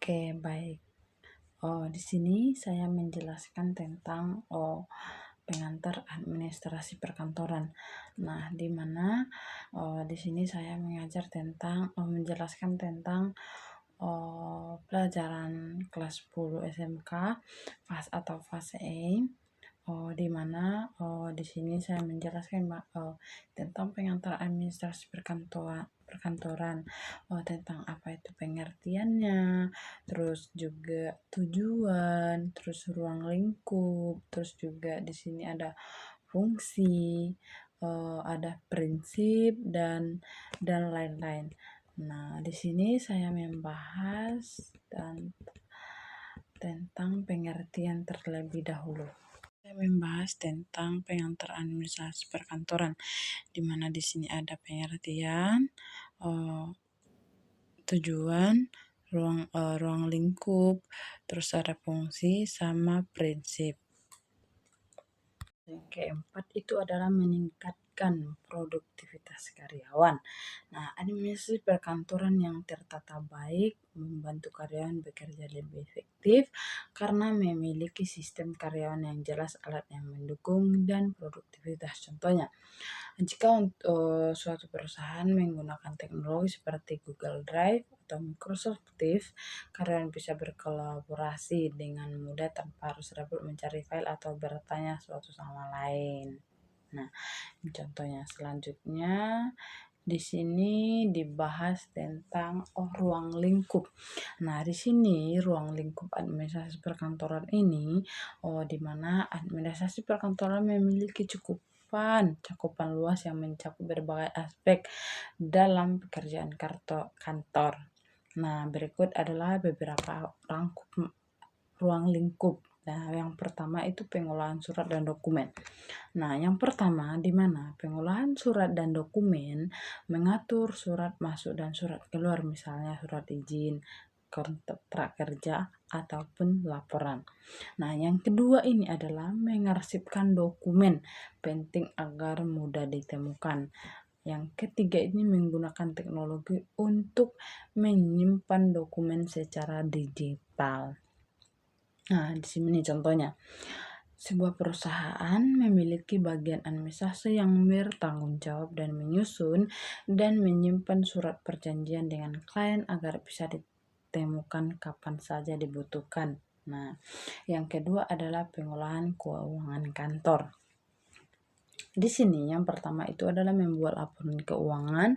Oke, baik. Di sini saya menjelaskan tentang pengantar administrasi perkantoran. Nah, di mana di sini saya menjelaskan tentang pelajaran kelas 10 SMK fase A. Di mana di sini saya menjelaskan tentang pengantar administrasi perkantoran, tentang apa itu pengertiannya, terus juga tujuan, terus ruang lingkup, terus juga di sini ada fungsi, ada prinsip dan lain-lain. Nah, di sini saya membahas tentang pengertian terlebih dahulu. Saya membahas tentang pengantar administrasi perkantoran, di mana di sini ada pengertian, tujuan, ruang lingkup, terus ada fungsi sama prinsip. Yang keempat itu adalah meningkatkan produktivitas karyawan. Nah, administrasi perkantoran yang tertata baik membantu karyawan bekerja lebih efektif karena memiliki sistem karyawan yang jelas, alat yang mendukung, dan produktivitas. Contohnya, jika suatu perusahaan menggunakan teknologi seperti Google Drive atau Microsoft Teams, karyawan bisa berkolaborasi dengan mudah tanpa harus repot mencari file atau bertanya suatu sama lain. Nah, contohnya selanjutnya di sini dibahas tentang ruang lingkup. Nah, di sini ruang lingkup administrasi perkantoran ini di mana administrasi perkantoran memiliki cakupan luas yang mencakup berbagai aspek dalam pekerjaan kantor. Nah, berikut adalah beberapa ruang lingkup. Nah, yang pertama itu pengolahan surat dan dokumen. Nah, yang pertama di mana pengolahan surat dan dokumen mengatur surat masuk dan surat keluar, misalnya surat izin, kontrak kerja, ataupun laporan. Nah, yang kedua ini adalah mengarsipkan dokumen, penting agar mudah ditemukan. Yang ketiga ini menggunakan teknologi untuk menyimpan dokumen secara digital. Nah, di sini contohnya. Sebuah perusahaan memiliki bagian administrasi yang bertanggung jawab dan menyusun dan menyimpan surat perjanjian dengan klien agar bisa ditemukan kapan saja dibutuhkan. Nah, yang kedua adalah pengolahan keuangan kantor. Di sini yang pertama itu adalah membuat laporan keuangan,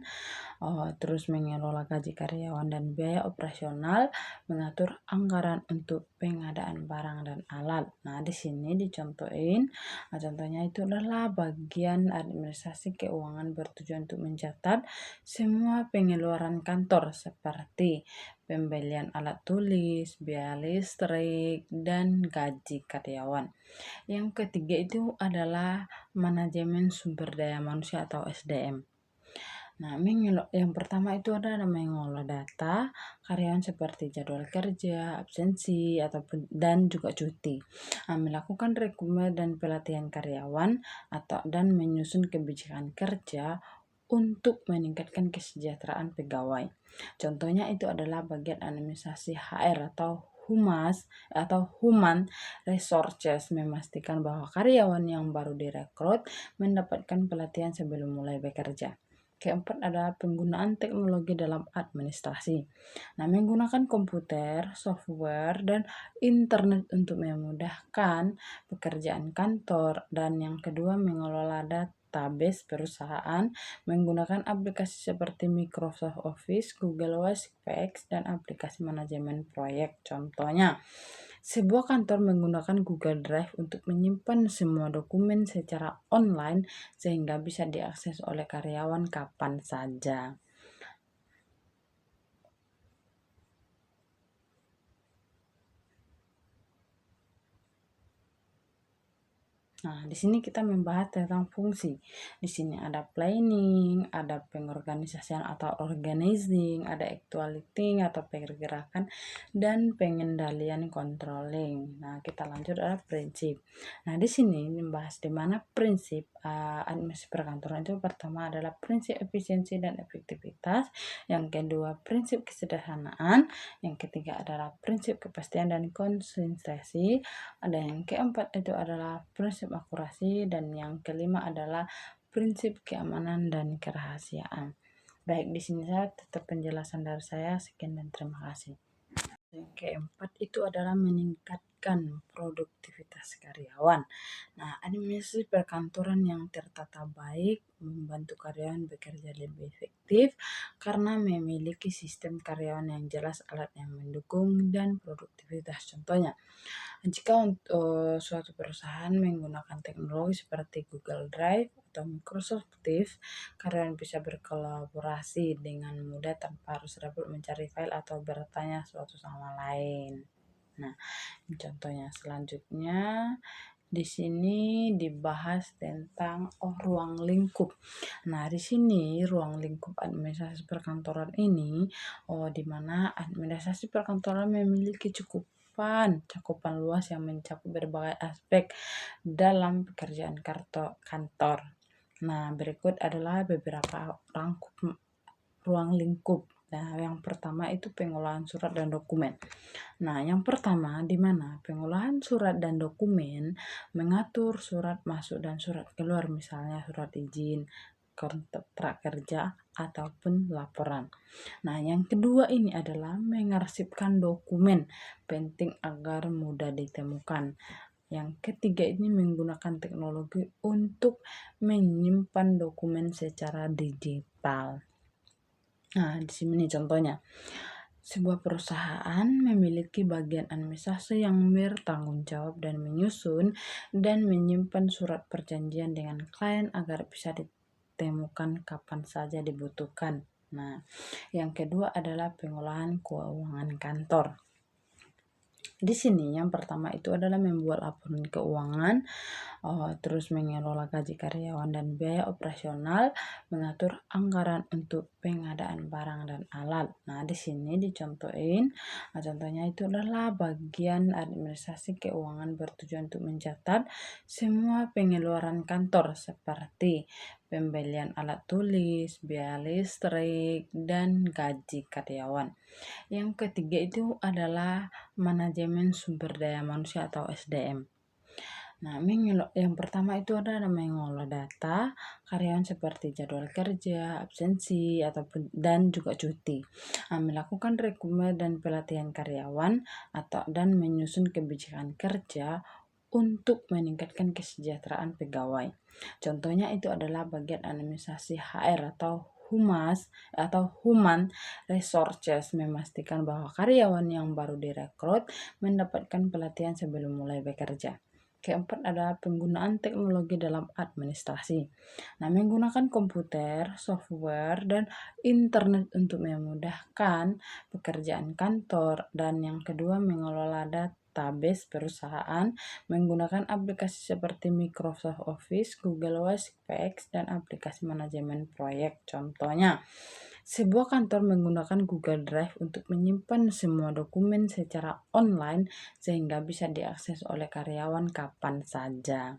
terus mengelola gaji karyawan dan biaya operasional, mengatur anggaran untuk pengadaan barang dan alat. Nah, di sini contohnya itu adalah bagian administrasi keuangan bertujuan untuk mencatat semua pengeluaran kantor seperti pembelian alat tulis, biaya listrik, dan gaji karyawan. Yang ketiga itu adalah manajemen sumber daya manusia atau SDM. Nah, yang pertama itu adalah mengelola data karyawan seperti jadwal kerja, absensi, dan juga cuti. Nah, melakukan rekrutmen dan pelatihan karyawan dan menyusun kebijakan kerja untuk meningkatkan kesejahteraan pegawai. Contohnya itu adalah bagian administrasi HR atau Human Resources, memastikan bahwa karyawan yang baru direkrut mendapatkan pelatihan sebelum mulai bekerja. Keempat adalah penggunaan teknologi dalam administrasi. Nah, menggunakan komputer, software, dan internet untuk memudahkan pekerjaan kantor. Dan yang kedua, mengelola database perusahaan menggunakan aplikasi seperti Microsoft Office, Google Workspace, dan aplikasi manajemen proyek. Contohnya, sebuah kantor menggunakan Google Drive untuk menyimpan semua dokumen secara online sehingga bisa diakses oleh karyawan kapan saja. Nah, di sini kita membahas tentang fungsi. Di sini ada planning, ada pengorganisasian atau organizing, ada actuating atau pergerakan, dan pengendalian controlling. Nah, kita lanjut ada prinsip. Nah, di sini membahas di mana prinsip administrasi perkantoran itu pertama adalah prinsip efisiensi dan efektivitas, yang kedua prinsip kesederhanaan, yang ketiga adalah prinsip kepastian dan konsistensi, ada yang keempat itu adalah prinsip akurasi dan yang kelima adalah prinsip keamanan dan kerahasiaan. Baik, di sini saya tetap penjelasan dari saya. Sekian dan terima kasih. Yang keempat itu adalah meningkatkan produktivitas karyawan. Nah, administrasi perkantoran yang tertata baik membantu karyawan bekerja lebih efektif karena memiliki sistem karyawan yang jelas, alat yang mendukung, dan produktivitas. Contohnya, jika suatu perusahaan menggunakan teknologi seperti Google Drive atau Microsoft Teams, karyawan bisa berkolaborasi dengan mudah tanpa harus repot mencari file atau bertanya suatu sama lain. Nah, contohnya selanjutnya di sini dibahas tentang ruang lingkup. Nah, di sini ruang lingkup administrasi perkantoran ini di mana administrasi perkantoran memiliki cakupan luas yang mencakup berbagai aspek dalam pekerjaan kantor. Nah, berikut adalah beberapa ruang lingkup. Nah, yang pertama itu pengolahan surat dan dokumen. Nah, yang pertama di mana pengolahan surat dan dokumen mengatur surat masuk dan surat keluar, misalnya surat izin, kontrak kerja, ataupun laporan. Nah, yang kedua ini adalah mengarsipkan dokumen, penting agar mudah ditemukan. Yang ketiga ini menggunakan teknologi untuk menyimpan dokumen secara digital. Nah, di sini contohnya. Sebuah perusahaan memiliki bagian administrasi yang bertanggung jawab dan menyusun dan menyimpan surat perjanjian dengan klien agar bisa ditemukan kapan saja dibutuhkan. Nah, yang kedua adalah pengolahan keuangan kantor. Di sini yang pertama itu adalah membuat laporan keuangan, terus mengelola gaji karyawan dan biaya operasional, mengatur anggaran untuk pengadaan barang dan alat. Nah, di sini dicontohin, contohnya itu adalah bagian administrasi keuangan bertujuan untuk mencatat semua pengeluaran kantor seperti pembelian alat tulis, biaya listrik, dan gaji karyawan. Yang ketiga itu adalah manajemen sumber daya manusia atau SDM. Nah, yang pertama itu adalah mengolah data karyawan seperti jadwal kerja, absensi, ataupun dan juga cuti. Nah, melakukan rekrutmen dan pelatihan karyawan dan menyusun kebijakan kerja untuk meningkatkan kesejahteraan pegawai. Contohnya itu adalah bagian administrasi HR atau Human Resources, memastikan bahwa karyawan yang baru direkrut mendapatkan pelatihan sebelum mulai bekerja. Keempat adalah penggunaan teknologi dalam administrasi. Nah, menggunakan komputer, software, dan internet untuk memudahkan pekerjaan kantor. Dan yang kedua, mengelola database perusahaan menggunakan aplikasi seperti Microsoft Office, Google Workspace, dan aplikasi manajemen proyek. Contohnya, sebuah kantor menggunakan Google Drive untuk menyimpan semua dokumen secara online sehingga bisa diakses oleh karyawan kapan saja.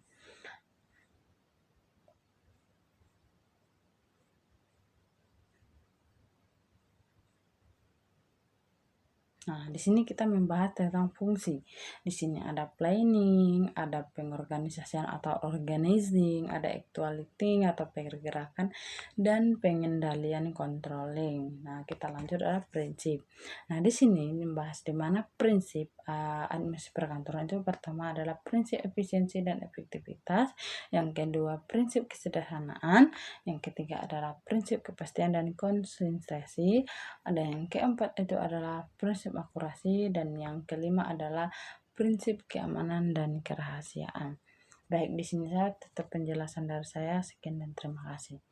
Nah, di sini kita membahas tentang fungsi. Di sini ada planning, ada pengorganisasian atau organizing, ada actuating atau pergerakan, dan pengendalian controlling. Nah, kita lanjut ada prinsip. Nah, di sini membahas di mana prinsip administrasi perkantoran itu pertama adalah prinsip efisiensi dan efektivitas, yang kedua prinsip kesederhanaan, yang ketiga adalah prinsip kepastian dan konsistensi, ada yang keempat itu adalah prinsip akurasi dan yang kelima adalah prinsip keamanan dan kerahasiaan. Baik, di sini saya tetap penjelasan dari saya. Sekian dan terima kasih.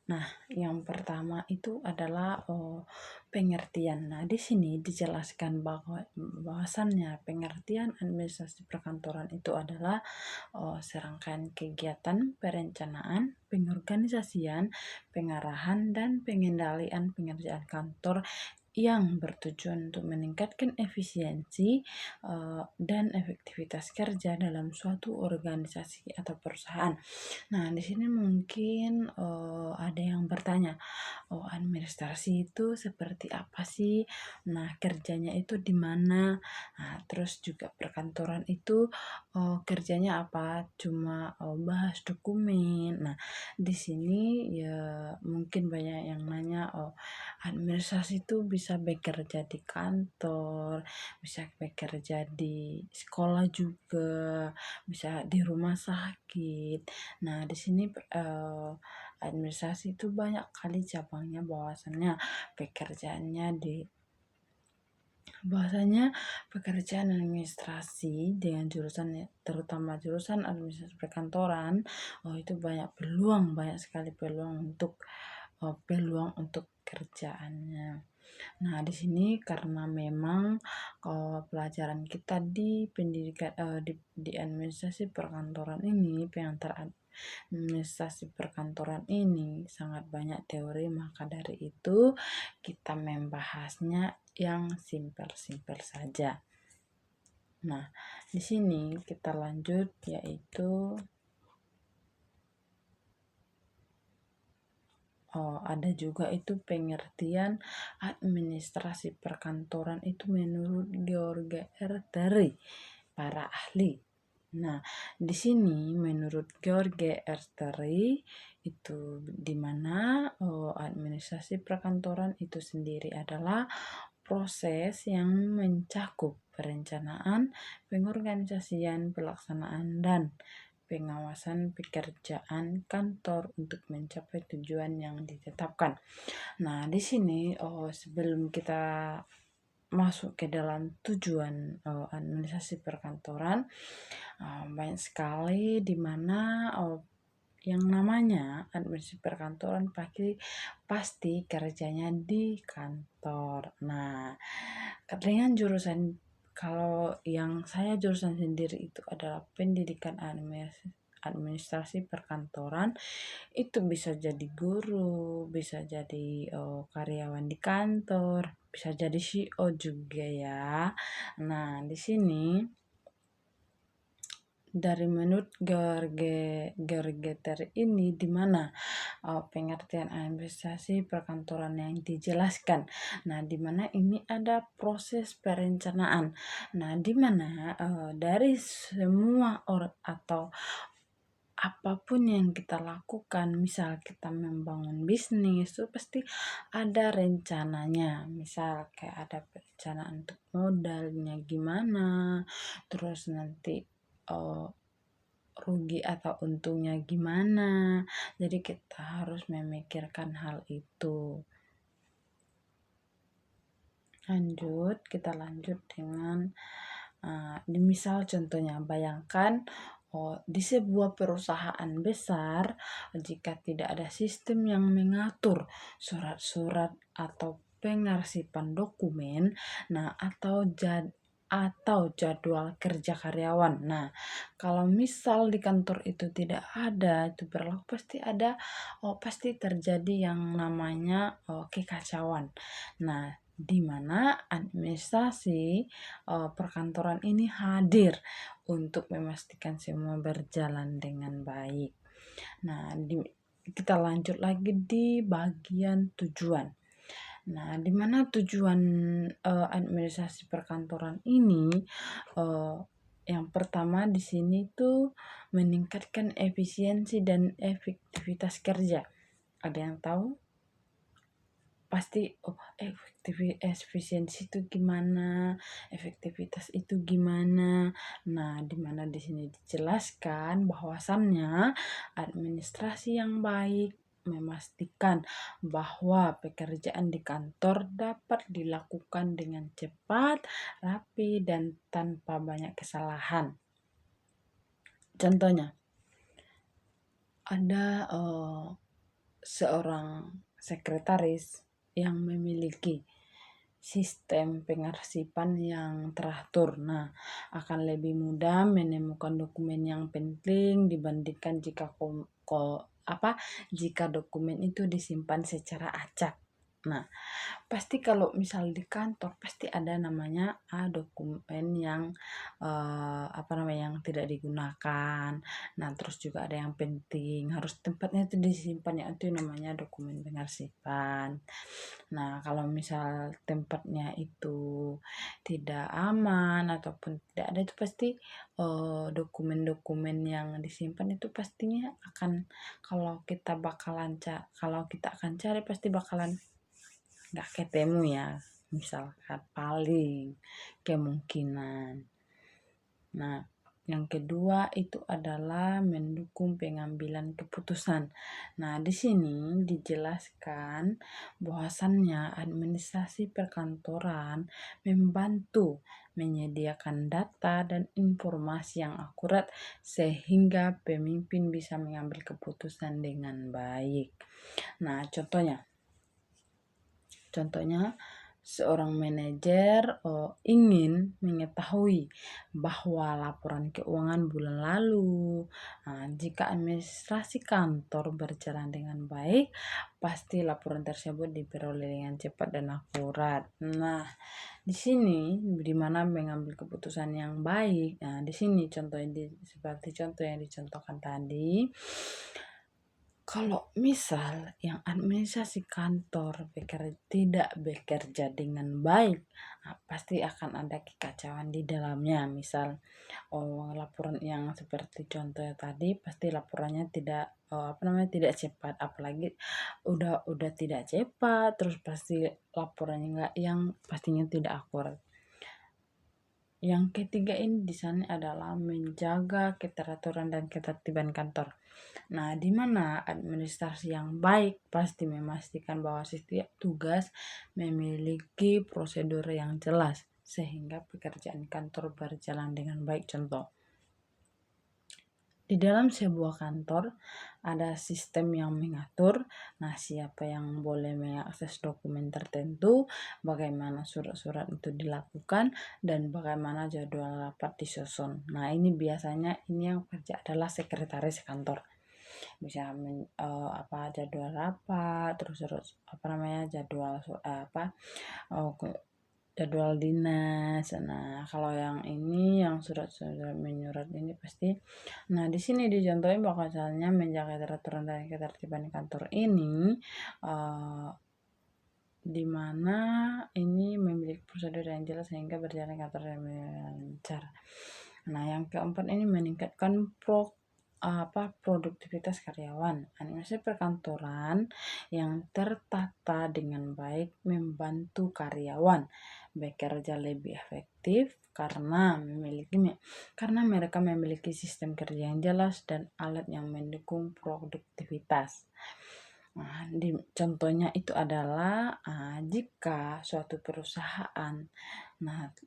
Nah, yang pertama itu adalah pengertian. Nah, di sini dijelaskan bahwasannya pengertian administrasi perkantoran itu adalah serangkaian kegiatan perencanaan, pengorganisasian, pengarahan, dan pengendalian pengerjaan kantor yang bertujuan untuk meningkatkan efisiensi dan efektivitas kerja dalam suatu organisasi atau perusahaan. Nah, di sini mungkin ada yang bertanya, oh, administrasi itu seperti apa sih? Nah, kerjanya itu di mana? Nah, terus juga perkantoran itu kerjanya apa? Cuma bahas dokumen. Nah, di sini ya mungkin banyak yang nanya, oh, administrasi itu bisa bekerja di kantor, bisa bekerja di sekolah juga, bisa di rumah sakit. Nah, di sini administrasi itu banyak kali cabangnya, bahwasanya pekerjaan administrasi dengan jurusan, terutama jurusan administrasi perkantoran, itu banyak sekali peluang untuk kerjaannya. Nah, di sini karena memang pelajaran kita di pendidikan di administrasi perkantoran ini, pengantar administrasi perkantoran ini sangat banyak teori, maka dari itu kita membahasnya yang simpel-simpel saja. Nah, di sini kita lanjut, yaitu ada juga itu pengertian administrasi perkantoran itu menurut George Erteri, para ahli. Nah, di sini menurut George Erteri itu di mana administrasi perkantoran itu sendiri adalah proses yang mencakup perencanaan, pengorganisasian, pelaksanaan, dan pengawasan pekerjaan kantor untuk mencapai tujuan yang ditetapkan. Nah, di sini sebelum kita masuk ke dalam tujuan administrasi perkantoran, banyak sekali di mana yang namanya administrasi perkantoran pasti kerjanya di kantor. Nah, dengan jurusan, kalau yang saya jurusan sendiri itu adalah pendidikan administrasi perkantoran, itu bisa jadi guru, bisa jadi karyawan di kantor, bisa jadi CEO juga ya. Nah, di sini dari menurut Georgeter ini di mana pengertian administrasi perkantoran yang dijelaskan. Nah, di mana ini ada proses perencanaan. Nah, di mana dari semua atau apapun yang kita lakukan, misal kita membangun bisnis, itu pasti ada rencananya. Misal kayak ada perencanaan untuk modalnya gimana, terus nanti rugi atau untungnya gimana. Jadi kita harus memikirkan hal itu. Kita lanjut dengan misal contohnya, bayangkan di sebuah perusahaan besar, jika tidak ada sistem yang mengatur surat-surat atau pengarsipan dokumen, nah atau jadwal kerja karyawan. Nah, kalau misal di kantor itu tidak ada, itu berlaku pasti terjadi yang namanya kekacauan. Nah, di mana administrasi perkantoran ini hadir untuk memastikan semua berjalan dengan baik. Nah, kita lanjut lagi di bagian tujuan. Nah, di mana tujuan administrasi perkantoran ini, yang pertama di sini tuh meningkatkan efisiensi dan efektivitas kerja. Ada yang tahu? Pasti efisiensi itu gimana, efektivitas itu gimana. Nah, di mana di sini dijelaskan bahwasannya administrasi yang baik memastikan bahwa pekerjaan di kantor dapat dilakukan dengan cepat, rapi, dan tanpa banyak kesalahan. Contohnya, ada seorang sekretaris yang memiliki sistem pengarsipan yang teratur. Nah, akan lebih mudah menemukan dokumen yang penting dibandingkan jika dokumen itu disimpan secara acak. Nah, pasti kalau misal di kantor pasti ada namanya dokumen yang yang tidak digunakan. Nah, terus juga ada yang penting harus tempatnya itu disimpan, ya itu namanya dokumen pengarsipan. Nah, kalau misal tempatnya itu tidak aman ataupun tidak ada, itu pasti dokumen-dokumen yang disimpan itu pastinya akan, kalau kita akan cari pasti bakalan nggak ketemu ya, misalkan paling kemungkinan. Nah, yang kedua itu adalah mendukung pengambilan keputusan. Nah, di sini dijelaskan bahwasannya administrasi perkantoran membantu menyediakan data dan informasi yang akurat sehingga pemimpin bisa mengambil keputusan dengan baik. Nah, contohnya seorang manajer ingin mengetahui bahwa laporan keuangan bulan lalu, jika administrasi kantor berjalan dengan baik, pasti laporan tersebut diperoleh dengan cepat dan akurat. Nah, di sini di mana mengambil keputusan yang baik. Nah, di sini seperti contoh yang dicontohkan tadi. Kalau misal yang administrasi kantor tidak bekerja dengan baik, pasti akan ada kekacauan di dalamnya. Misal, laporan yang seperti contohnya tadi, pasti laporannya tidak cepat, apalagi udah tidak cepat, terus pasti laporannya nggak, yang pastinya tidak akurat. Yang ketiga ini di sana adalah menjaga keteraturan dan ketertiban kantor. Nah, di mana administrasi yang baik pasti memastikan bahwa setiap tugas memiliki prosedur yang jelas sehingga pekerjaan kantor berjalan dengan baik. Contoh, di dalam sebuah kantor ada sistem yang mengatur, siapa yang boleh mengakses dokumen tertentu, bagaimana surat-surat itu dilakukan, dan bagaimana jadwal rapat disusun. Nah, ini biasanya yang kerja adalah sekretaris kantor. Bisa jadwal rapat, terus jadwal dinas. Nah, kalau yang ini yang surat-surat menyurat ini pasti. Nah, di sini dicontohin bahwasannya menjaga peraturan dan ketertiban kantor ini di mana ini memiliki prosedur yang jelas sehingga berjalan kantor yang lancar. Nah, yang keempat ini meningkatkan produktivitas karyawan. Administrasi perkantoran yang tertata dengan baik membantu karyawan bekerja lebih efektif karena mereka memiliki sistem kerja yang jelas dan alat yang mendukung produktivitas. Nah, contohnya itu adalah jika suatu perusahaan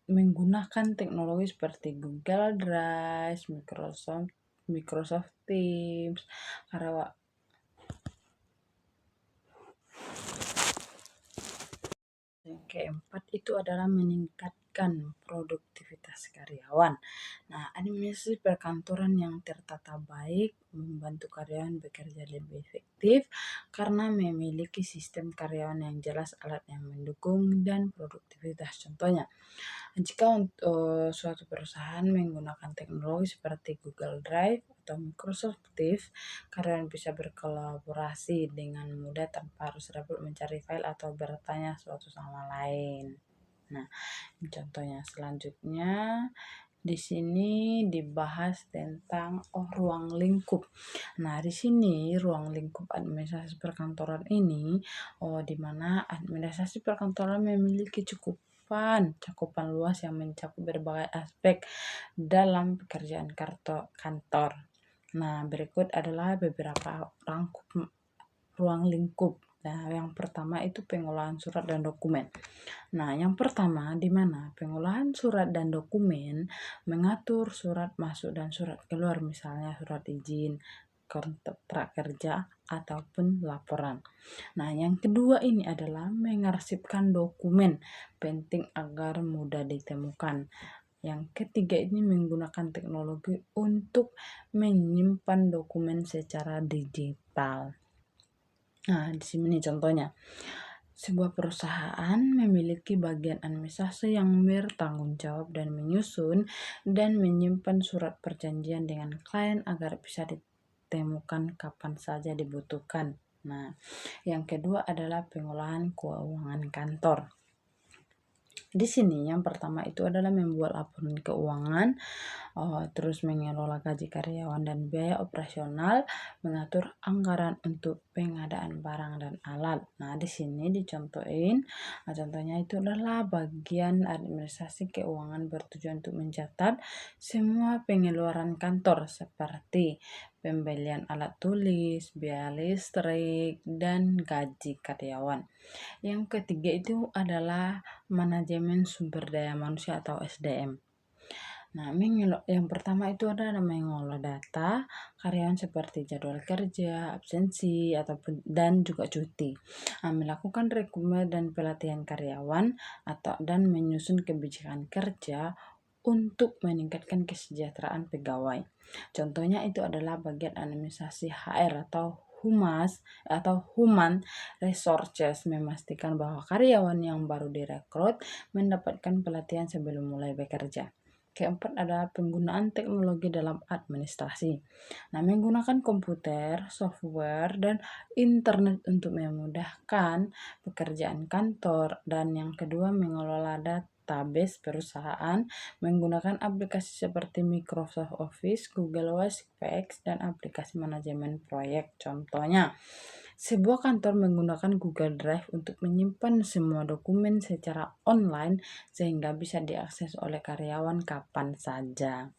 menggunakan teknologi seperti Google Drive, Microsoft Teams, karena yang keempat itu adalah meningkatkan produktivitas karyawan. Nah, administrasi perkantoran yang tertata baik membantu karyawan bekerja lebih efektif karena memiliki sistem karyawan yang jelas, alat yang mendukung, dan produktivitas. Contohnya, jika suatu perusahaan menggunakan teknologi seperti Google Drive atau Microsoft Teams, karyawan bisa berkolaborasi dengan mudah tanpa harus repot mencari file atau bertanya suatu sama lain. Nah, contohnya selanjutnya di sini dibahas tentang ruang lingkup. Nah, di sini ruang lingkup administrasi perkantoran ini di mana administrasi perkantoran memiliki cakupan luas yang mencakup berbagai aspek dalam pekerjaan kantor. Nah, berikut adalah beberapa ruang lingkup. Nah, yang pertama itu pengolahan surat dan dokumen. Nah, yang pertama di mana pengolahan surat dan dokumen mengatur surat masuk dan surat keluar, misalnya surat izin, kontrak kerja ataupun laporan. Nah, yang kedua ini adalah mengarsipkan dokumen, penting agar mudah ditemukan. Yang ketiga ini menggunakan teknologi untuk menyimpan dokumen secara digital. Nah, di sini contohnya. Sebuah perusahaan memiliki bagian administrasi yang bertanggung jawab dan menyusun dan menyimpan surat perjanjian dengan klien agar bisa ditemukan kapan saja dibutuhkan. Nah, yang kedua adalah pengolahan keuangan kantor. Di sini yang pertama itu adalah membuat laporan keuangan, terus mengelola gaji karyawan dan biaya operasional, mengatur anggaran untuk pengadaan barang dan alat. Nah, di sini dicontohin, contohnya itu adalah bagian administrasi keuangan bertujuan untuk mencatat semua pengeluaran kantor seperti pembelian alat tulis, biaya listrik, dan gaji karyawan. Yang ketiga itu adalah manajemen sumber daya manusia atau SDM. Nah, yang pertama itu adalah mengolah data karyawan seperti jadwal kerja, absensi, ataupun dan juga cuti. Nah, melakukan rekrutmen dan pelatihan karyawan dan menyusun kebijakan kerja untuk meningkatkan kesejahteraan pegawai. Contohnya itu adalah bagian administrasi HR atau Human Resources, memastikan bahwa karyawan yang baru direkrut mendapatkan pelatihan sebelum mulai bekerja. Keempat adalah penggunaan teknologi dalam administrasi. Nah, menggunakan komputer, software, dan internet untuk memudahkan pekerjaan kantor. Dan yang kedua, mengelola database perusahaan menggunakan aplikasi seperti Microsoft Office, Google Workspace, dan aplikasi manajemen proyek. Contohnya, sebuah kantor menggunakan Google Drive untuk menyimpan semua dokumen secara online sehingga bisa diakses oleh karyawan kapan saja.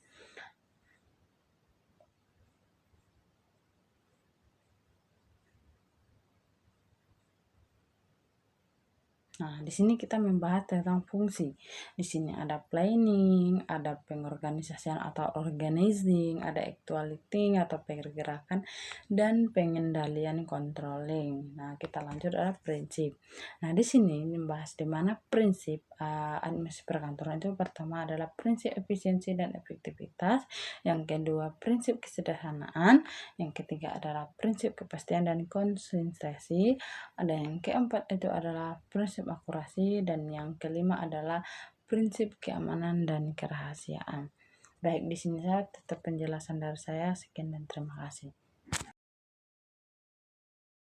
Nah, di sini kita membahas tentang fungsi. Di sini ada planning, ada pengorganisasian atau organizing, ada actuating atau pergerakan, dan pengendalian controlling. Nah, kita lanjut adalah prinsip. Nah, di sini membahas di mana prinsip administrasi perkantoran itu pertama adalah prinsip efisiensi dan efektivitas, yang kedua prinsip kesederhanaan, yang ketiga adalah prinsip kepastian dan konsistensi, ada yang keempat itu adalah prinsip akurasi, dan yang kelima adalah prinsip keamanan dan kerahasiaan. Baik, di sini saya tetap penjelasan dari saya. Sekian dan terima kasih.